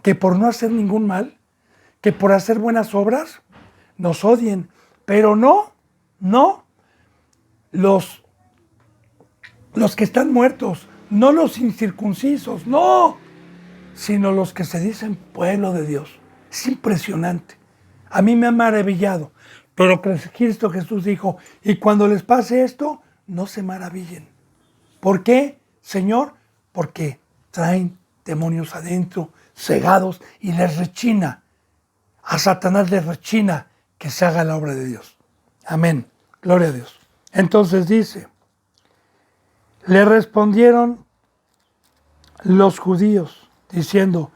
que por no hacer ningún mal, que por hacer buenas obras, nos odien. Pero no los que están muertos, no los incircuncisos, no, sino los que se dicen pueblo de Dios. Es impresionante. A mí me ha maravillado. Pero Cristo Jesús dijo, y cuando les pase esto, no se maravillen. ¿Por qué, Señor? Porque traen demonios adentro, cegados, y les rechina. A Satanás les rechina que se haga la obra de Dios. Amén. Gloria a Dios. Entonces dice, le respondieron los judíos, diciendo,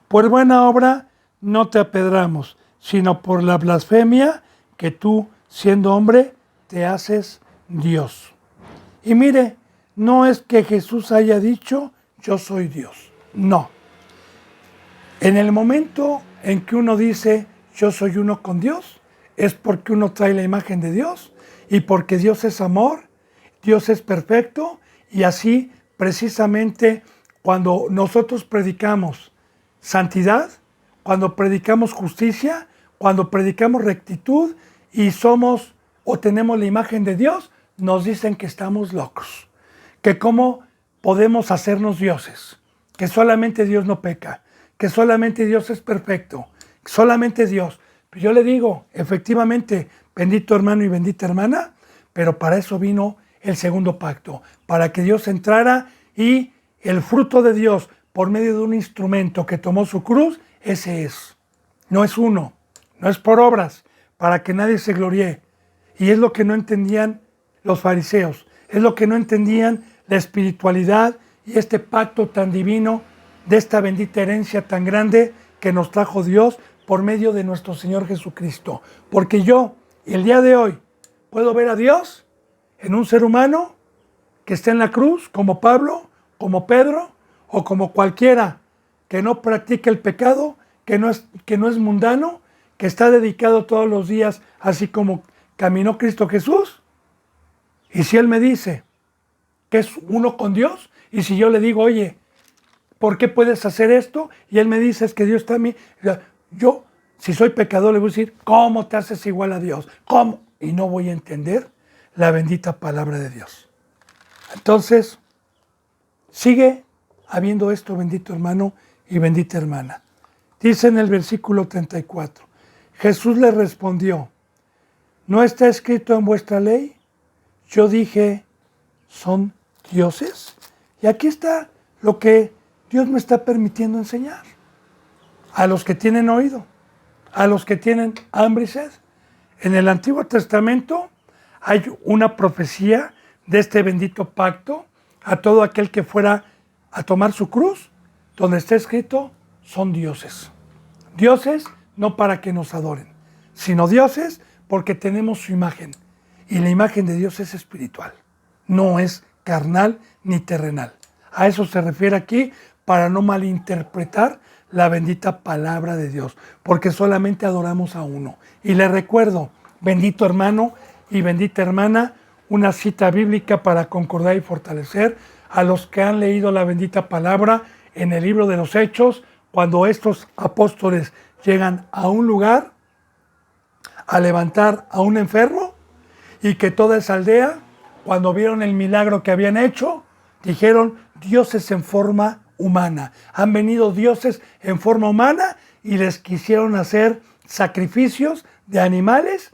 por buena obra no te apedramos, sino por la blasfemia que tú, siendo hombre, te haces Dios. Y mire, no es que Jesús haya dicho, yo soy Dios. No. En el momento en que uno dice, yo soy uno con Dios, es porque uno trae la imagen de Dios y porque Dios es amor, Dios es perfecto, y así precisamente cuando nosotros predicamos santidad, cuando predicamos justicia, cuando predicamos rectitud y somos o tenemos la imagen de Dios, nos dicen que estamos locos, que cómo podemos hacernos dioses, que solamente Dios no peca, que solamente Dios es perfecto, solamente Dios. Pero yo le digo, efectivamente, bendito hermano y bendita hermana, pero para eso vino el segundo pacto, para que Dios entrara y el fruto de Dios por medio de un instrumento que tomó su cruz, ese es. No es uno, no es por obras, para que nadie se gloríe. Y es lo que no entendían los fariseos, es lo que no entendían la espiritualidad y este pacto tan divino de esta bendita herencia tan grande que nos trajo Dios por medio de nuestro Señor Jesucristo. Porque yo, el día de hoy, puedo ver a Dios en un ser humano que está en la cruz, como Pablo, como Pedro, o como cualquiera que no practique el pecado, que no es mundano, que está dedicado todos los días, así como caminó Cristo Jesús. Y si Él me dice que es uno con Dios, y si yo le digo, oye, ¿por qué puedes hacer esto? Y Él me dice, es que Dios está en mí. Yo, si soy pecador, le voy a decir, ¿cómo te haces igual a Dios? ¿Cómo? Y no voy a entender la bendita palabra de Dios. Entonces, sigue habiendo esto, bendito hermano y bendita hermana. Dice en el versículo 34, Jesús le respondió, ¿no está escrito en vuestra ley? yo dije, ¿son dioses? Y aquí está lo que Dios me está permitiendo enseñar. A los que tienen oído, a los que tienen hambre y sed. En el Antiguo Testamento hay una profecía de este bendito pacto a todo aquel que fuera a tomar su cruz, donde está escrito, son dioses. Dioses no para que nos adoren, sino dioses porque tenemos su imagen. Y la imagen de Dios es espiritual, no es carnal ni terrenal. A eso se refiere aquí para no malinterpretar la bendita palabra de Dios, porque solamente adoramos a uno. Y le recuerdo, bendito hermano y bendita hermana, una cita bíblica para concordar y fortalecer a los que han leído la bendita palabra en el libro de los Hechos, cuando estos apóstoles llegan a un lugar a levantar a un enfermo y que toda esa aldea, cuando vieron el milagro que habían hecho, dijeron, dioses en forma humana. Han venido dioses en forma humana y les quisieron hacer sacrificios de animales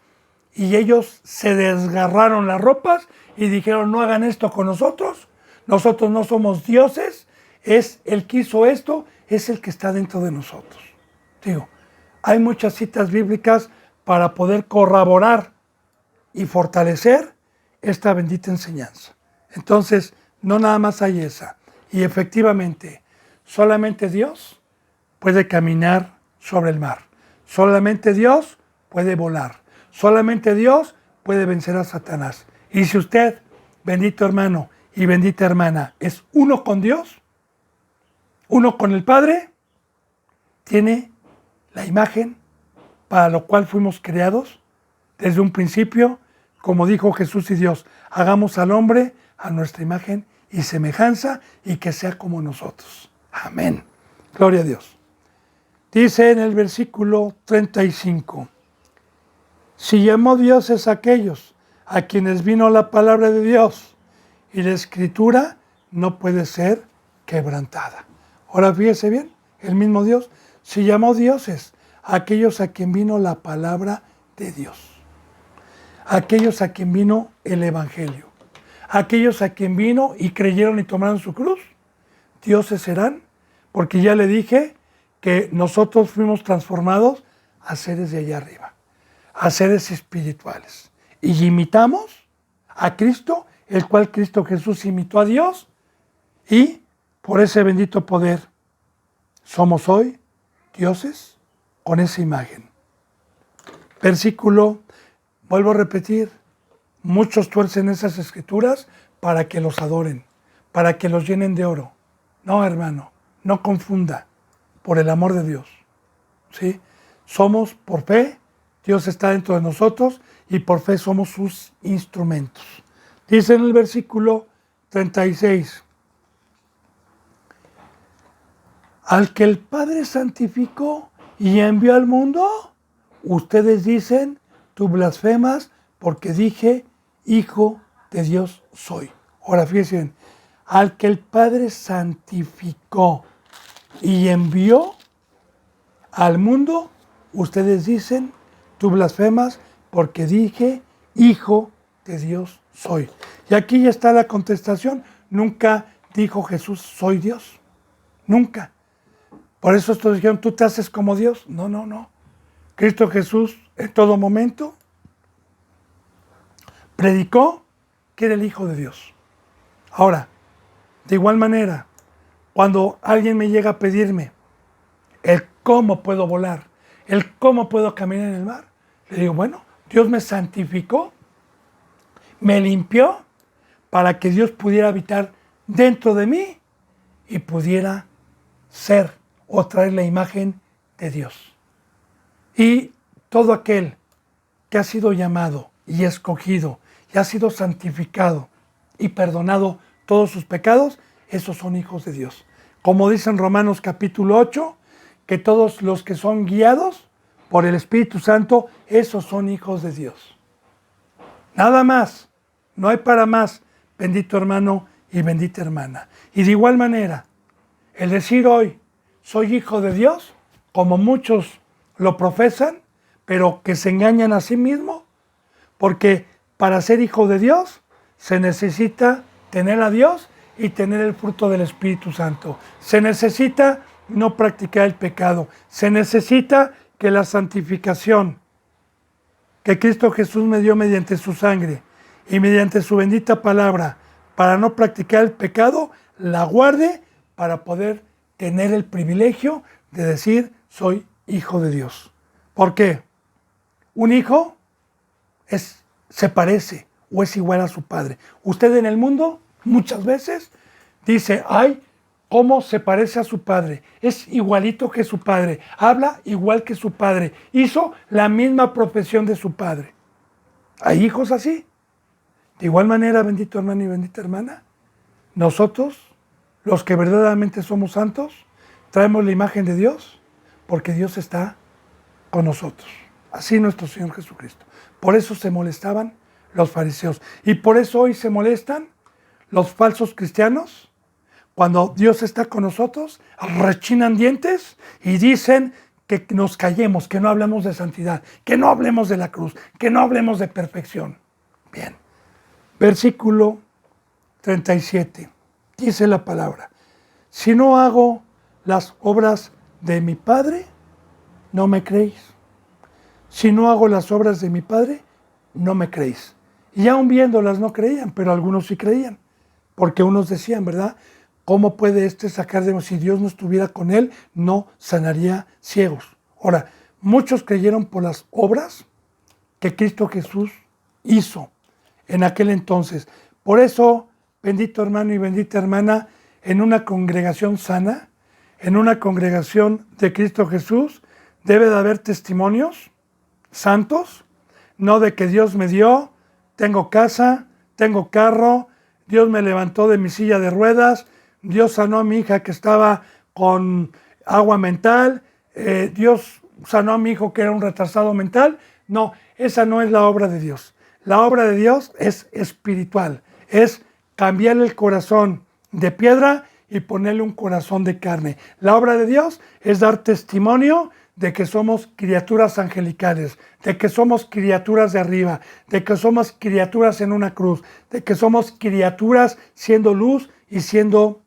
y ellos se desgarraron las ropas y dijeron, no hagan esto con nosotros no somos dioses, es el que hizo esto, es el que está dentro de nosotros. Digo, hay muchas citas bíblicas para poder corroborar y fortalecer esta bendita enseñanza. Entonces, no nada más hay esa. Y efectivamente, solamente Dios puede caminar sobre el mar. Solamente Dios puede volar. Solamente Dios puede vencer a Satanás. Y si usted, bendito hermano y bendita hermana, es uno con Dios, uno con el Padre, tiene la imagen para lo cual fuimos creados desde un principio, como dijo Jesús y Dios, hagamos al hombre a nuestra imagen y semejanza y que sea como nosotros. Amén. Gloria a Dios. Dice en el versículo 35, si llamó dioses a aquellos a quienes vino la palabra de Dios y la escritura no puede ser quebrantada. Ahora fíjese bien, el mismo Dios, si llamó dioses a aquellos a quien vino la palabra de Dios, a aquellos a quien vino el evangelio, a aquellos a quien vino y creyeron y tomaron su cruz, dioses serán, porque ya le dije que nosotros fuimos transformados a seres de allá arriba, a seres espirituales, y imitamos a Cristo, el cual Cristo Jesús imitó a Dios, y por ese bendito poder somos hoy dioses con esa imagen. Versículo, vuelvo a repetir, muchos tuercen esas escrituras para que los adoren, para que los llenen de oro. No, hermano, no confunda, por el amor de Dios. ¿Sí? Somos por fe, Dios está dentro de nosotros y por fe somos sus instrumentos. Dice en el versículo 36, al que el Padre santificó y envió al mundo, ustedes dicen, tú blasfemas porque dije, hijo de Dios soy. Ahora fíjense bien, al que el Padre santificó y envió al mundo, ustedes dicen, tú blasfemas porque dije, hijo de Dios soy. Y aquí ya está la contestación. Nunca dijo Jesús, soy Dios. Nunca. Por eso estos dijeron, ¿tú te haces como Dios? No, no, no. Cristo Jesús en todo momento predicó que era el Hijo de Dios. Ahora, de igual manera, cuando alguien me llega a pedirme el cómo puedo volar, el cómo puedo caminar en el mar, le digo, bueno, Dios me santificó, me limpió para que Dios pudiera habitar dentro de mí y pudiera ser o traer la imagen de Dios. Y todo aquel que ha sido llamado y escogido y ha sido santificado y perdonado todos sus pecados, esos son hijos de Dios. Como dice en Romanos capítulo 8, que todos los que son guiados por el Espíritu Santo, esos son hijos de Dios. Nada más, no hay para más, bendito hermano y bendita hermana. Y de igual manera, el decir hoy, soy hijo de Dios, como muchos lo profesan, pero que se engañan a sí mismos, porque para ser hijo de Dios se necesita tener a Dios y tener el fruto del Espíritu Santo. Se necesita no practicar el pecado. Se necesita que la santificación que Cristo Jesús me dio mediante su sangre y mediante su bendita palabra para no practicar el pecado, la guarde para poder tener el privilegio de decir soy hijo de Dios. ¿Por qué? Un hijo se parece o es igual a su padre. Usted en el mundo muchas veces dice, ay, ¿cómo se parece a su padre? Es igualito que su padre, habla igual que su padre, hizo la misma profesión de su padre. ¿Hay hijos así? De igual manera, bendito hermano y bendita hermana, nosotros, los que verdaderamente somos santos, traemos la imagen de Dios porque Dios está con nosotros. Así nuestro Señor Jesucristo. Por eso se molestaban los fariseos. Y por eso hoy se molestan los falsos cristianos. Cuando Dios está con nosotros, rechinan dientes y dicen que nos callemos, que no hablemos de santidad, que no hablemos de la cruz, que no hablemos de perfección. Bien. Versículo 37. Dice la palabra. Si no hago las obras de mi Padre, no me creéis. Si no hago las obras de mi Padre, no me creéis. Y aún viéndolas no creían, pero algunos sí creían. Porque unos decían, ¿verdad? ¿Cómo puede sacar de si Dios no estuviera con él, no sanaría ciegos? Ahora, muchos creyeron por las obras que Cristo Jesús hizo en aquel entonces. Por eso, bendito hermano y bendita hermana, en una congregación sana, en una congregación de Cristo Jesús, debe de haber testimonios santos, no de que Dios me dio, tengo casa, tengo carro, Dios me levantó de mi silla de ruedas, Dios sanó a mi hija que estaba con agua mental, Dios sanó a mi hijo que era un retrasado mental. No, esa no es la obra de Dios. La obra de Dios es espiritual, es cambiarle el corazón de piedra y ponerle un corazón de carne. La obra de Dios es dar testimonio de que somos criaturas angelicales, de que somos criaturas de arriba, de que somos criaturas en una cruz, de que somos criaturas siendo luz y siendo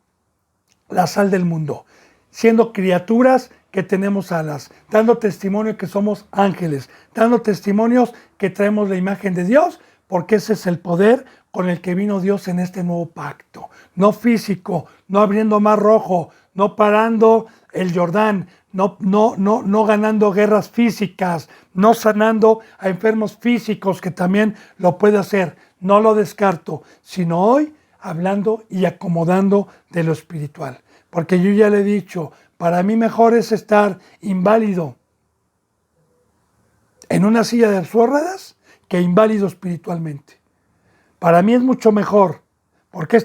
la sal del mundo, siendo criaturas que tenemos alas, dando testimonio que somos ángeles, dando testimonios que traemos la imagen de Dios, porque ese es el poder con el que vino Dios en este nuevo pacto. No físico, no abriendo mar rojo, no parando el Jordán, no ganando guerras físicas, no sanando a enfermos físicos, que también lo puede hacer, no lo descarto, sino hoy hablando y acomodando de lo espiritual. Porque yo ya le he dicho, para mí mejor es estar inválido en una silla de ruedas que inválido espiritualmente. Para mí es mucho mejor, porque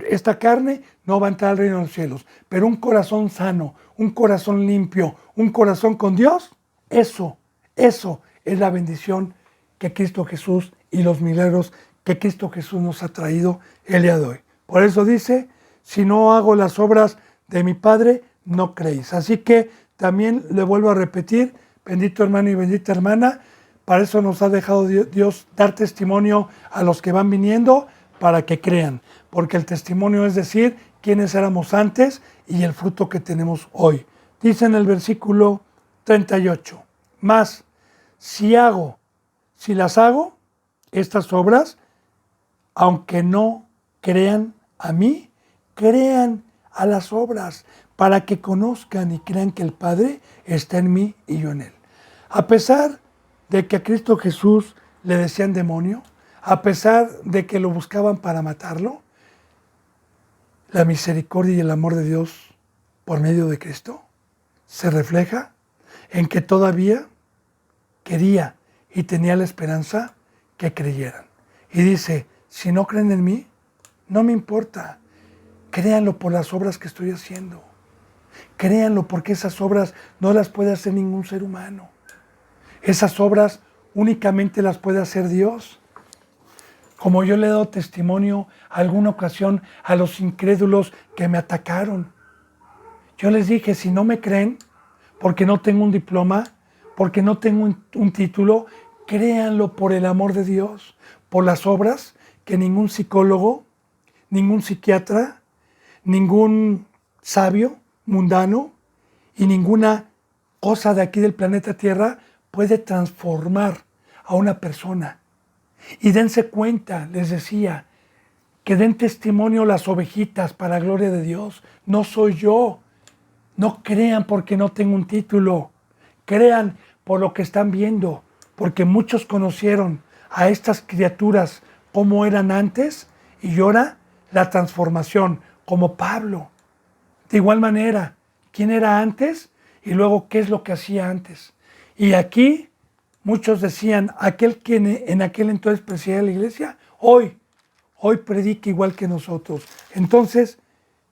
esta carne no va a entrar al reino de los cielos, pero un corazón sano, un corazón limpio, un corazón con Dios, eso es la bendición que Cristo Jesús y los milagros que Cristo Jesús nos ha traído el día de hoy. Por eso dice, si no hago las obras de mi Padre, no creéis. Así que también le vuelvo a repetir, bendito hermano y bendita hermana, para eso nos ha dejado Dios dar testimonio a los que van viniendo para que crean. Porque el testimonio es decir quiénes éramos antes y el fruto que tenemos hoy. Dice en el versículo 38, más si las hago, estas obras, aunque no crean a mí, crean a las obras, para que conozcan y crean que el Padre está en mí y yo en él. A pesar de que a Cristo Jesús le decían demonio, a pesar de que lo buscaban para matarlo, la misericordia y el amor de Dios por medio de Cristo se refleja en que todavía quería y tenía la esperanza que creyeran. Y dice, si no creen en mí, no me importa, créanlo por las obras que estoy haciendo. Créanlo porque esas obras no las puede hacer ningún ser humano. Esas obras únicamente las puede hacer Dios. Como yo le he dado testimonio alguna ocasión a los incrédulos que me atacaron. Yo les dije, si no me creen, porque no tengo un diploma, porque no tengo un título, créanlo por el amor de Dios, por las obras que ningún psicólogo, ningún psiquiatra, ningún sabio mundano y ninguna cosa de aquí del planeta Tierra puede transformar a una persona. Y dense cuenta, les decía, que den testimonio las ovejitas para gloria de Dios. No soy yo. No crean porque no tengo un título. Crean por lo que están viendo. Porque muchos conocieron a estas criaturas como eran antes y ahora la transformación, como Pablo. De igual manera, ¿quién era antes? Y luego, ¿qué es lo que hacía antes? Y aquí muchos decían, aquel que en aquel entonces presidía la iglesia, hoy predica igual que nosotros. Entonces,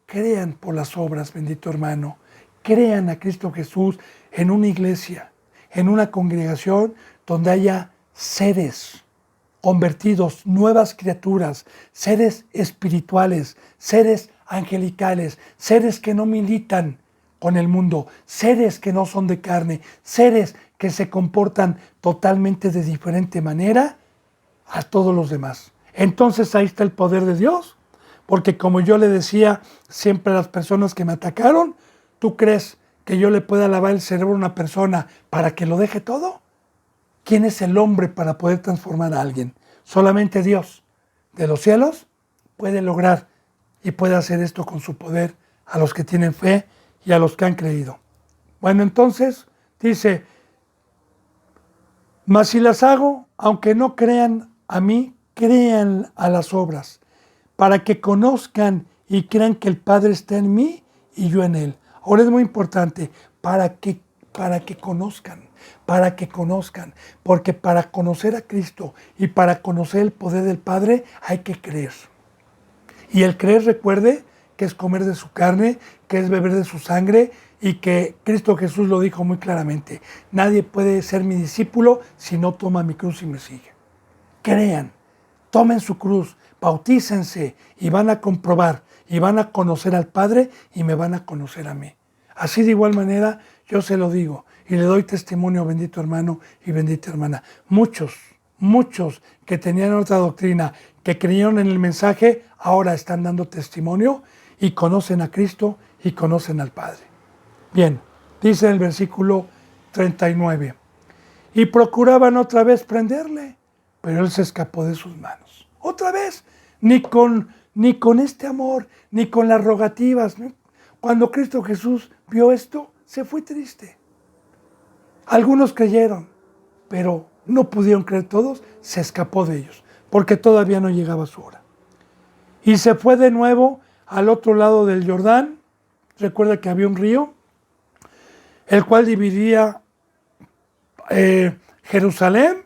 crean por las obras, bendito hermano. Crean a Cristo Jesús en una iglesia, en una congregación donde haya seres convertidos, nuevas criaturas, seres espirituales, seres angelicales, seres que no militan con el mundo, seres que no son de carne, seres que se comportan totalmente de diferente manera a todos los demás. Entonces ahí está el poder de Dios, porque como yo le decía siempre a las personas que me atacaron, ¿tú crees que yo le pueda lavar el cerebro a una persona para que lo deje todo? ¿Quién es el hombre para poder transformar a alguien? Solamente Dios de los cielos puede lograr y puede hacer esto con su poder a los que tienen fe y a los que han creído. Bueno, entonces dice, mas si las hago, aunque no crean a mí, crean a las obras, para que conozcan y crean que el Padre está en mí y yo en él. Ahora es muy importante, para que conozcan, porque para conocer a Cristo y para conocer el poder del Padre hay que creer. Y el creer, recuerde, que es comer de su carne, que es beber de su sangre, y que Cristo Jesús lo dijo muy claramente, nadie puede ser mi discípulo si no toma mi cruz y me sigue. Crean, tomen su cruz, bautícense y van a comprobar y van a conocer al Padre y me van a conocer a mí. Así de igual manera yo se lo digo y le doy testimonio, bendito hermano y bendita hermana. Muchos que tenían otra doctrina, que creyeron en el mensaje, ahora están dando testimonio y conocen a Cristo y conocen al Padre. Bien, dice el versículo 39, y procuraban otra vez prenderle, pero él se escapó de sus manos. Otra vez, ni con este amor, ni con las rogativas, ¿no? Cuando Cristo Jesús vio esto, se fue triste. Algunos creyeron, pero no pudieron creer todos, se escapó de ellos, porque todavía no llegaba su hora. Y se fue de nuevo al otro lado del Jordán. Recuerda que había un río, el cual dividía Jerusalén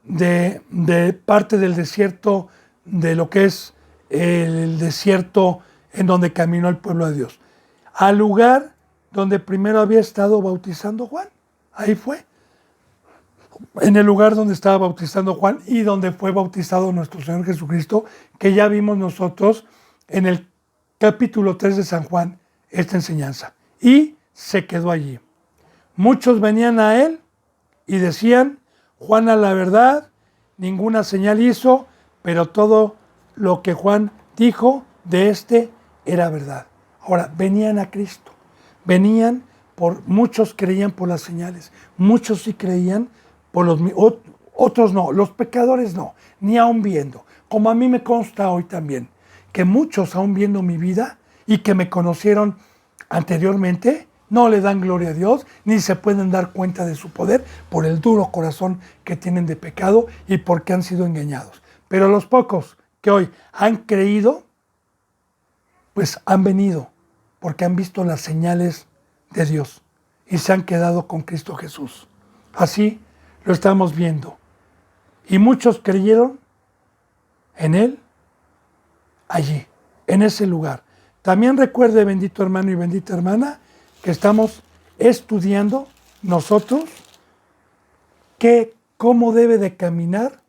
de parte del desierto, de lo que es el desierto en donde caminó el pueblo de Dios, al lugar donde primero había estado bautizando Juan. Ahí fue, en el lugar donde estaba bautizando Juan y donde fue bautizado nuestro Señor Jesucristo, que ya vimos nosotros en el capítulo 3 de San Juan, esta enseñanza. Y se quedó allí. Muchos venían a él y decían, Juan a la verdad, ninguna señal hizo, pero todo lo que Juan dijo de este era verdad. Ahora, venían a Cristo, muchos creían por las señales, muchos sí creían por otros no, los pecadores no, ni aun viendo, como a mí me consta hoy también, que muchos aun viendo mi vida y que me conocieron anteriormente, no le dan gloria a Dios, ni se pueden dar cuenta de su poder por el duro corazón que tienen de pecado y porque han sido engañados. Pero los pocos que hoy han creído, pues han venido porque han visto las señales de Dios y se han quedado con Cristo Jesús. Así lo estamos viendo. Y muchos creyeron en Él allí, en ese lugar. También recuerde, bendito hermano y bendita hermana, que estamos estudiando nosotros cómo debe de caminar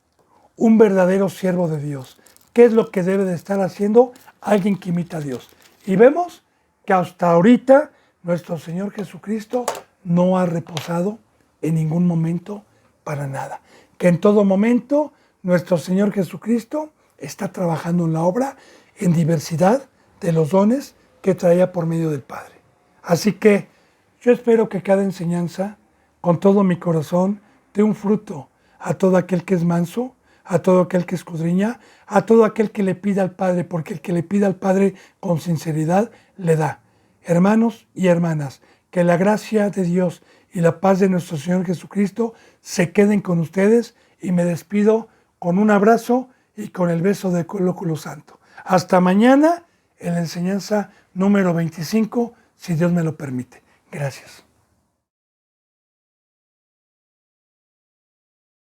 un verdadero siervo de Dios. ¿Qué es lo que debe de estar haciendo alguien que imita a Dios? Y vemos que hasta ahorita nuestro Señor Jesucristo no ha reposado en ningún momento para nada. Que en todo momento nuestro Señor Jesucristo está trabajando en la obra en diversidad de los dones que traía por medio del Padre. Así que yo espero que cada enseñanza, con todo mi corazón, dé un fruto a todo aquel que es manso, a todo aquel que escudriña, a todo aquel que le pida al Padre, porque el que le pida al Padre con sinceridad le da. Hermanos y hermanas, que la gracia de Dios y la paz de nuestro Señor Jesucristo se queden con ustedes, y me despido con un abrazo y con el beso del Colóculo Santo. Hasta mañana en la enseñanza número 25, si Dios me lo permite. Gracias.